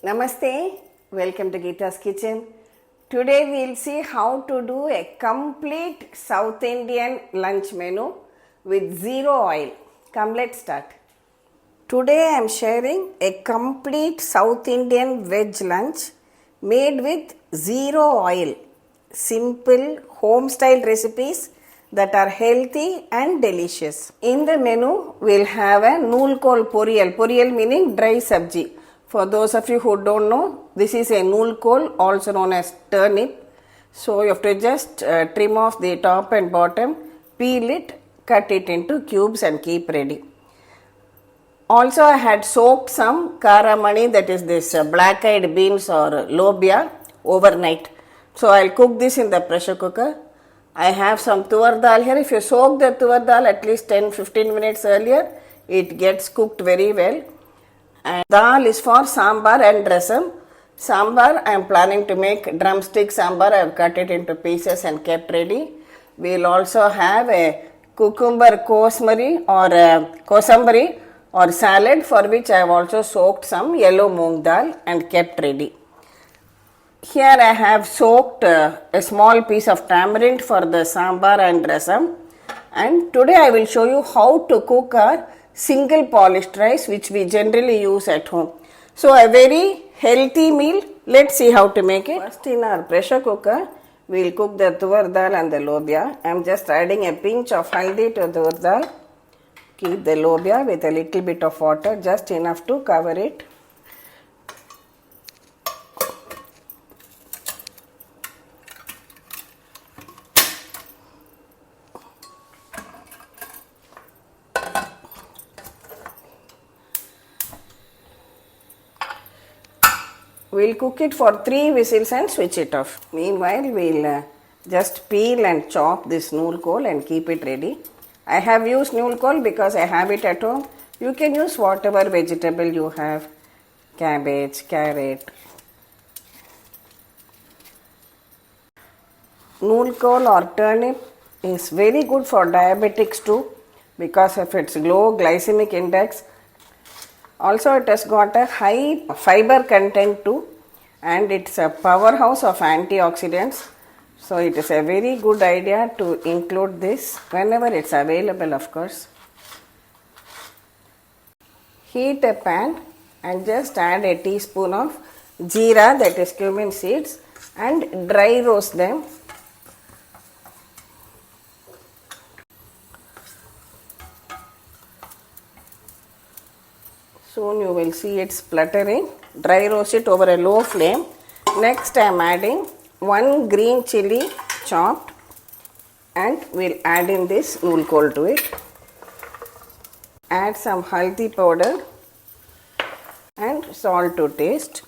Namaste, welcome to Gita's Kitchen. Today we'll see how to do a complete South Indian lunch menu with zero oil. Come, let's start. Today I am sharing a complete South Indian veg lunch made with zero oil. Simple home style recipes that are healthy and delicious. In the menu we'll have a KnolKholPoriyal. Poriyal meaning dry subji. For those of you who don't know, this is a KnolKhol, also known as turnip. So you have to just trim off the top and bottom, peel it, cut it into cubes and keep ready. Also I had soaked some Karamani, that is this black-eyed beans or lobia, overnight. So I'll cook this in the pressure cooker. I have some tuvar dal here. If you soak the tuvar dal at least 10-15 minutes earlier, it gets cooked very well. And dal is for sambar and rasam. Sambar I am planning to make drumstick sambar. I have cut it into pieces and kept ready. We will also have a cucumber kosambari or salad, for which I have also soaked some yellow moong dal and kept ready. Here I have soaked a small piece of tamarind for the sambar and rasam. And today I will show you how to cook our single polished rice, which we generally use at home. So a very healthy meal. Let's see how to make it. First, in our pressure cooker, we will cook the tuvar dal and the lobia. I am just adding a pinch of haldi to the tuvar dal. Keep the lobia with a little bit of water, just enough to cover it. We'll cook it for 3 whistles and switch it off. Meanwhile, we'll just peel and chop this KnolKhol and keep it ready. I have used KnolKhol because I have it at home. You can use whatever vegetable you have. Cabbage, carrot. KnolKhol or turnip is very good for diabetics too because of its low glycemic index. Also, it has got a high fiber content too, and it's a powerhouse of antioxidants. So, it is a very good idea to include this whenever it's available, of course. Heat a pan and just add a teaspoon of jeera, that is cumin seeds, and dry roast them. Soon you will see it spluttering. Dry roast it over a low flame. Next I am adding 1 green chilli chopped, and we'll add in this KnolKhol to it. Add some haldi powder and salt to taste.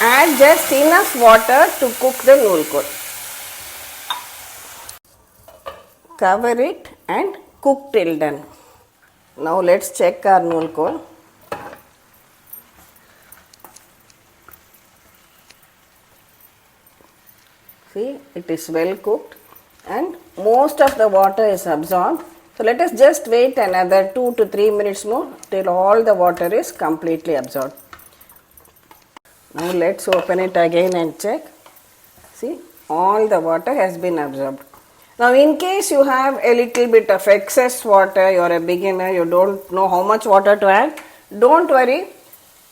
Add just enough water to cook the KnolKhol. Cover it and cook till done. Now let's check our KnolKhol. See, it is well cooked and most of the water is absorbed. So let us just wait another 2 to 3 minutes more till all the water is completely absorbed. Now let's open it again and check. See, all the water has been absorbed. Now in case you have a little bit of excess water, you are a beginner, you don't know how much water to add, don't worry.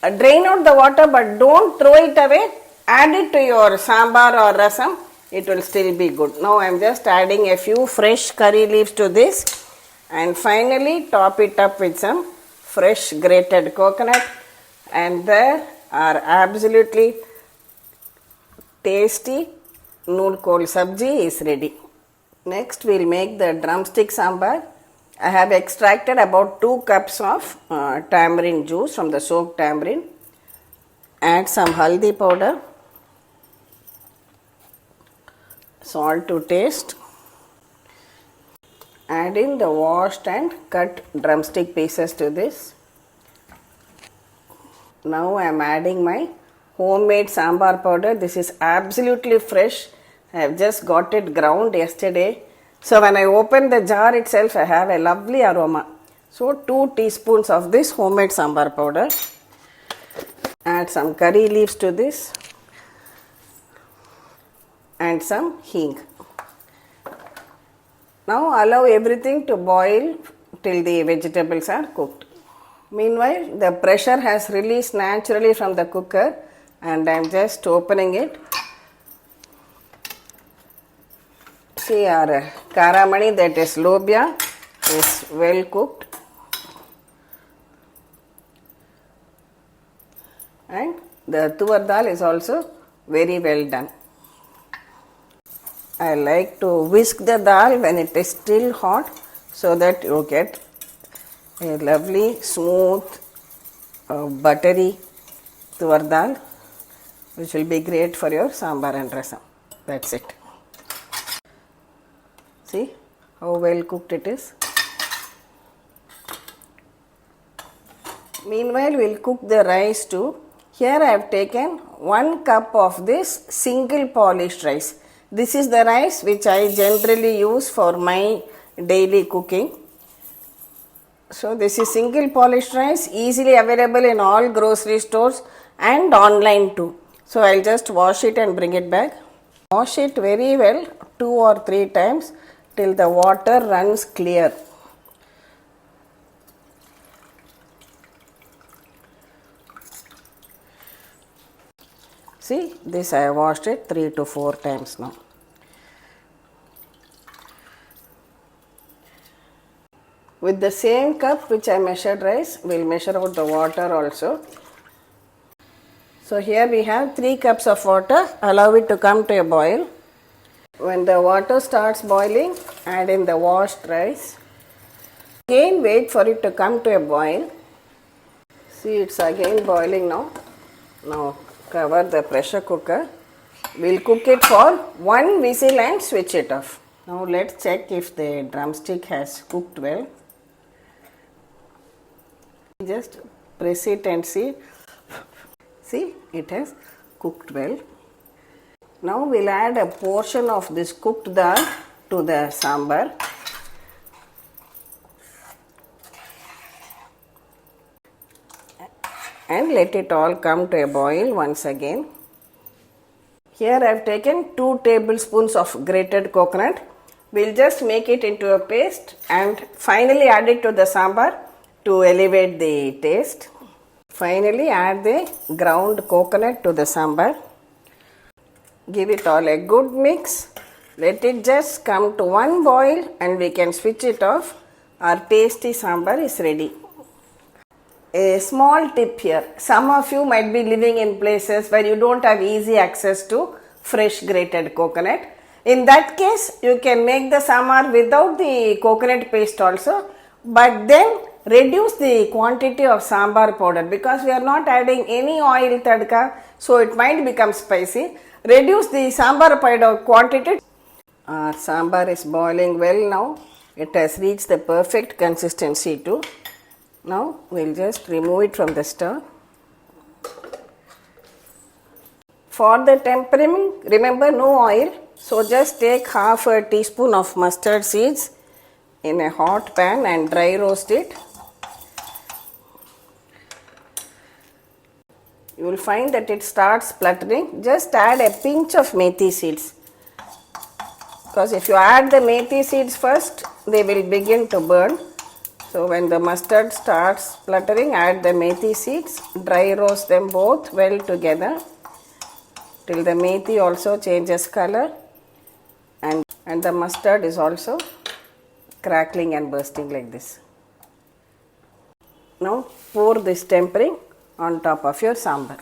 Drain out the water, but don't throw it away. Add it to your sambar or rasam. It will still be good. Now I am just adding a few fresh curry leaves to this, and finally top it up with some fresh grated coconut, and there our absolutely tasty KnolKhol subji is ready. Next we will make the drumstick sambar. I have extracted about 2 cups of tamarind juice from the soaked tamarind. Add some haldi powder, salt to taste. Add in the washed and cut drumstick pieces to this. Now I am adding my homemade sambar powder. This is absolutely fresh. I have just got it ground yesterday. So when I open the jar itself, I have a lovely aroma. So 2 teaspoons of this homemade sambar powder. add some curry leaves to this and some hing. Now allow everything to boil till the vegetables are cooked. Meanwhile, the pressure has released naturally from the cooker and I am just opening it. See, our Karamani, that is lobia, is well cooked. And the tuvar dal is also very well done. I like to whisk the dal when it is still hot so that you get a lovely, smooth, buttery tuvar dal, which will be great for your sambar and rasam. That's it. See how well cooked it is. Meanwhile, we will cook the rice too. Here I have taken 1 cup of this single polished rice. This is the rice which I generally use for my daily cooking. So this is single polished rice, easily available in all grocery stores and online too. So I will just wash it and bring it back. Wash it very well 2 or 3 times till the water runs clear. See, this I have washed it 3 to 4 times now. With the same cup which I measured rice, we will measure out the water also. So here we have 3 cups of water. Allow it to come to a boil. When the water starts boiling, add in the washed rice. Again wait for it to come to a boil. See, it's again boiling now. Now cover the pressure cooker. We'll cook it for 1 whistle and switch it off. Now let's check if the drumstick has cooked well. Just press it and see. See, it has cooked well. Now we'll add a portion of this cooked dal to the sambar. And let it all come to a boil once again. Here I have taken 2 tablespoons of grated coconut. We'll just make it into a paste and finally add it to the sambar to elevate the taste. Finally add the ground coconut to the sambar. Give it all a good mix. Let it just come to 1 boil and we can switch it off. Our tasty sambar is ready. A small tip here. Some of you might be living in places where you don't have easy access to fresh grated coconut. In that case, you can make the sambar without the coconut paste also, but then reduce the quantity of sambar powder because we are not adding any oil tadka, so it might become spicy. Reduce the sambar powder quantity. Our sambar is boiling well now. It has reached the perfect consistency too. Now we'll just remove it from the stove. For the tempering, remember no oil. So just take half a teaspoon of mustard seeds in a hot pan and dry roast it. You will find that it starts spluttering. Just add a pinch of methi seeds. Because if you add the methi seeds first, they will begin to burn. So when the mustard starts spluttering, add the methi seeds, dry roast them both well together till the methi also changes color and the mustard is also crackling and bursting like this. Now pour this tempering on top of your sambar.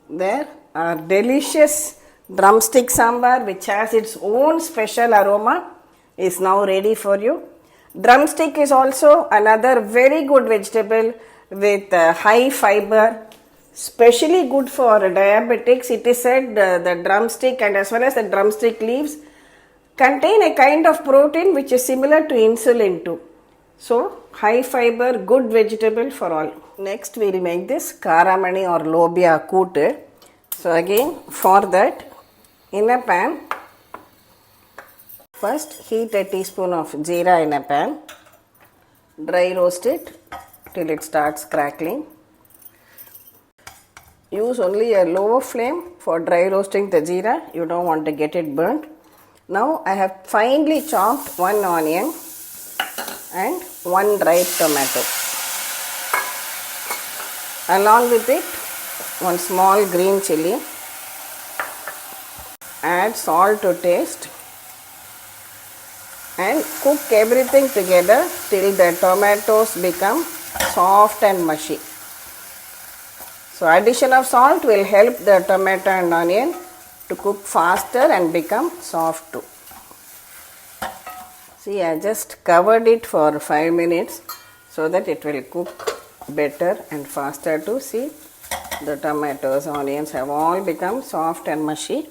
There, our delicious drumstick sambar, which has its own special aroma, is now ready for you. Drumstick is also another very good vegetable with high fiber, specially good for diabetics. It is said the drumstick and as well as the drumstick leaves contain a kind of protein which is similar to insulin too. So high fiber, good vegetable for all. Next we will make this Karamani or lobia Kootu. So again for that, in a pan, first heat a teaspoon of jeera in a pan, dry roast it till it starts crackling. use only a low flame for dry roasting the jeera. You don't want to get it burnt. Now I have finely chopped one onion and one ripe tomato. Along with it, one small green chilli. Add salt to taste and cook everything together till the tomatoes become soft and mushy. So addition of salt will help the tomato and onion to cook faster and become soft too. See, I just covered it for 5 minutes so that it will cook better and faster too. See, the tomatoes, onions have all become soft and mushy.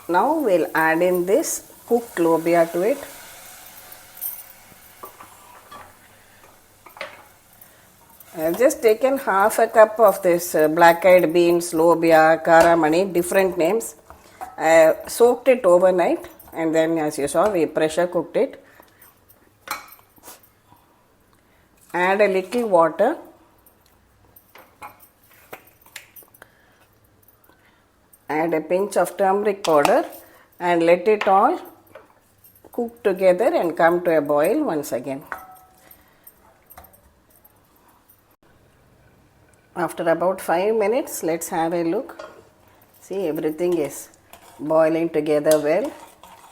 Now we'll add in this cooked lobia to it. I have just taken half a cup of this black-eyed beans, lobia, karamani, different names. I soaked it overnight and then, as you saw, we pressure cooked it. Add a little water. Add a pinch of turmeric powder and let it all cook together and come to a boil once again. After about 5 minutes, let's have a look. See, everything is boiling together well,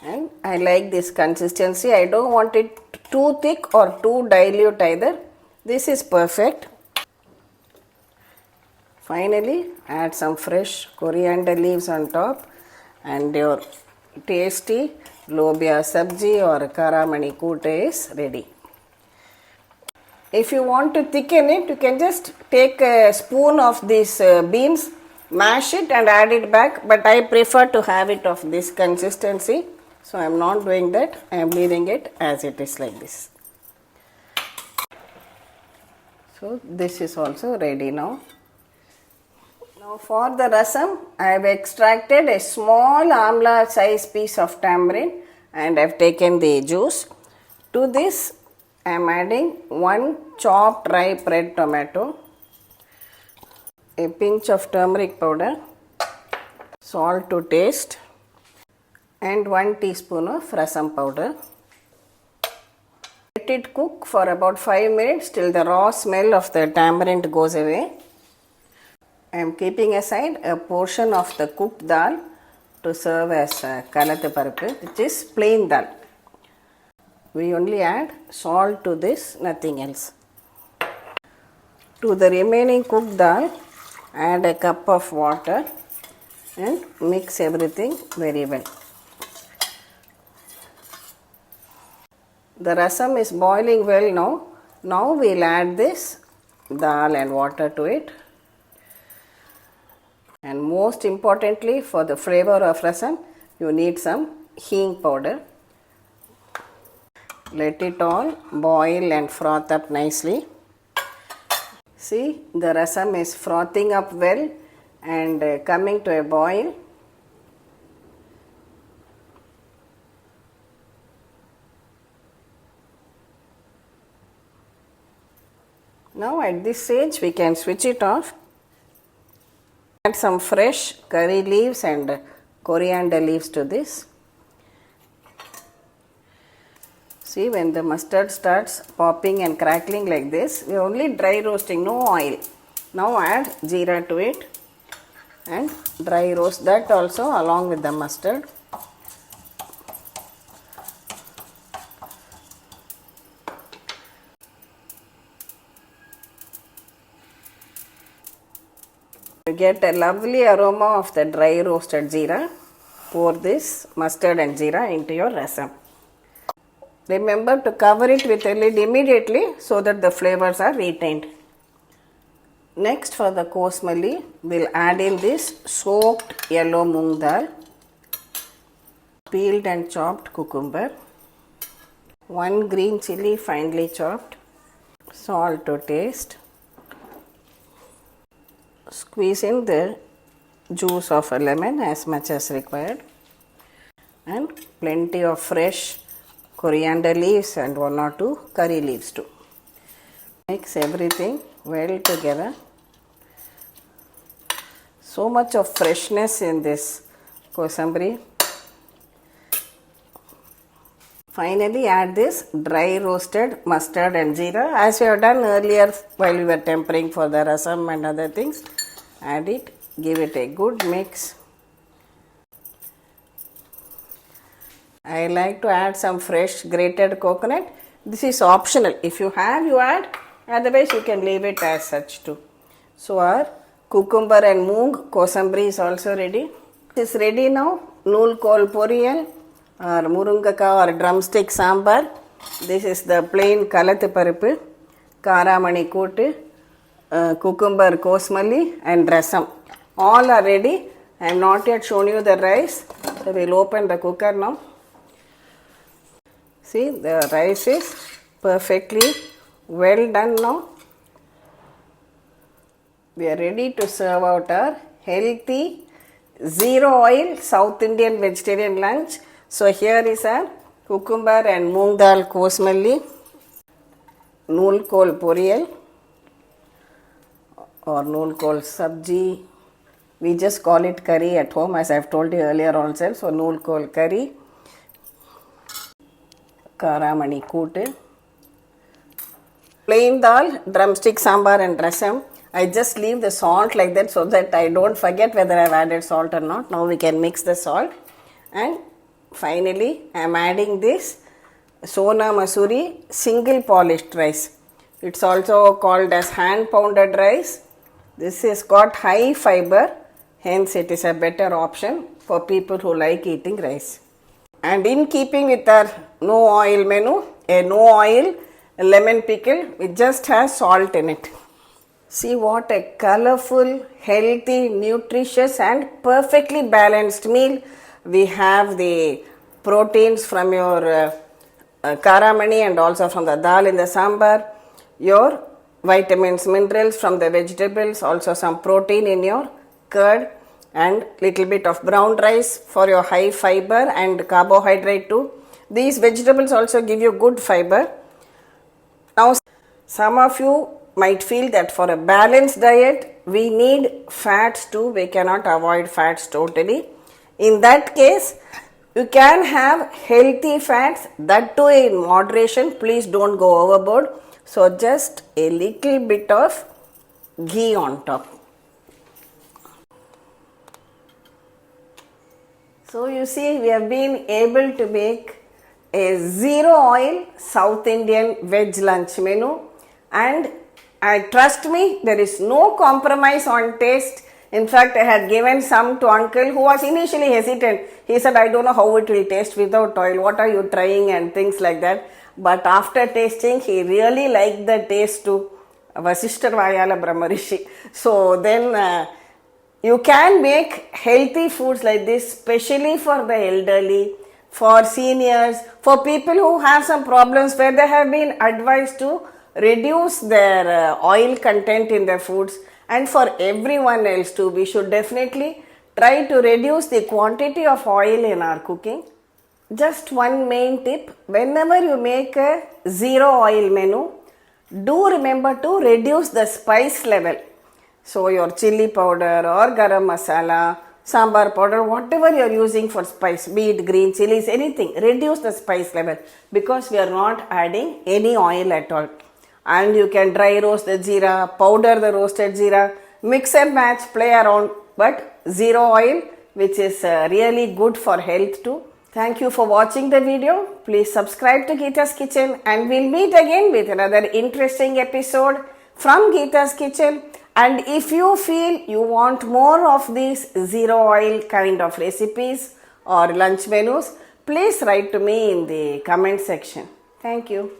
and I like this consistency. I don't want it too thick or too dilute either. This is perfect. Finally, add some fresh coriander leaves on top and your tasty lobia subji or Karamani Kootu is ready. If you want to thicken it, you can just take a spoon of these beans, mash it and add it back, but I prefer to have it of this consistency, so I am not doing that. I am leaving it as it is like this. So this is also ready now. Now for the rasam, I have extracted a small amla size piece of tamarind and I have taken the juice. To this I am adding one chopped ripe red tomato, a pinch of turmeric powder, salt to taste and 1 teaspoon of rasam powder. Let it cook for about 5 minutes till the raw smell of the tamarind goes away. I am keeping aside a portion of the cooked dal to serve as kalathu paruppu, which is plain dal. We only add salt to this, nothing else. To the remaining cooked dal, add a cup of water and mix everything very well. The rasam is boiling well now. Now we will add this dal and water to it. And most importantly, for the flavor of rasam, you need some hing powder. Let it all boil and froth up nicely. See, the rasam is frothing up well and coming to a boil. Now at this stage we can switch it off. Add some fresh curry leaves and coriander leaves to this. See, when the mustard starts popping and crackling like this, we are only dry roasting, no oil. Now add jeera to it and dry roast that also along with the mustard. To get a lovely aroma of the dry roasted jeera, pour this mustard and jeera into your rasam. Remember to cover it with a lid immediately so that the flavors are retained. Next, for the kosmali, we will add in this soaked yellow moong dal, peeled and chopped cucumber, 1 green chilli finely chopped, salt to taste. Squeeze in the juice of a lemon as much as required and plenty of fresh coriander leaves and 1 or 2 curry leaves too. Mix everything well together. So much of freshness in this kosambari. Finally, add this dry roasted mustard and jeera as we have done earlier while we were tempering for the rasam and other things. Add it, give it a good mix. I like to add some fresh grated coconut. This is optional. If you have, you add. Otherwise, you can leave it as such too. So our cucumber and moong kosambari is also ready. It is ready now. KnolKholPoriyal or murungaka or drumstick sambar. This is the plain kalathu parippu, Karamani Kootu, cucumber kosmalli and rasam. All are ready. I have not yet shown you the rice. So we will open the cooker now. See, the rice is perfectly well done now. We are ready to serve out our healthy zero oil South Indian vegetarian lunch. So here is our cucumber and moong dal kosmalli, KnolKholPoriyal or KnolKhol subji. We just call it curry at home, as I have told you earlier also. So KnolKhol curry, Karamani Kootu, plain dal, drumstick sambar and rasam. I just leave the salt like that so that I don't forget whether I have added salt or not. Now we can mix the salt. And finally, I am adding this Sona Masuri single polished rice. It's also called as hand pounded rice. This has got high fiber, hence it is a better option for people who like eating rice. And in keeping with our no oil menu, a no oil lemon pickle which just has salt in it. See what a colorful, healthy, nutritious and perfectly balanced meal. We have the proteins from your karamani and also from the dal in the sambar, your vitamins, minerals from the vegetables, also some protein in your curd and little bit of brown rice for your high fiber and carbohydrate too. These vegetables also give you good fiber. Now some of you might feel that for a balanced diet we need fats too. We cannot avoid fats totally. In that case, you can have healthy fats, that too in moderation. Please don't go overboard. So just a little bit of ghee on top. So you see, we have been able to make a zero oil South Indian veg lunch menu, and trust me, there is no compromise on taste. In fact, I had given some to uncle who was initially hesitant. He said, I don't know how it will taste without oil. What are you trying and things like that. But after tasting, he really liked the taste too. Vasishtar Vayala Brahmarishi. So then you can make healthy foods like this, especially for the elderly, for seniors, for people who have some problems where they have been advised to reduce their oil content in their foods, and for everyone else too. We should definitely try to reduce the quantity of oil in our cooking. Just one main tip, whenever you make a zero oil menu, do remember to reduce the spice level. So your chili powder or garam masala, sambar powder, whatever you are using for spice, be it green chilies, anything, reduce the spice level because we are not adding any oil at all. And you can dry roast the jeera, powder the roasted jeera, mix and match, play around, but zero oil, which is really good for health too. Thank you for watching the video. Please subscribe to Geeta's Kitchen and we'll meet again with another interesting episode from Geeta's Kitchen. And if you feel you want more of these zero oil kind of recipes or lunch menus, please write to me in the comment section. Thank you.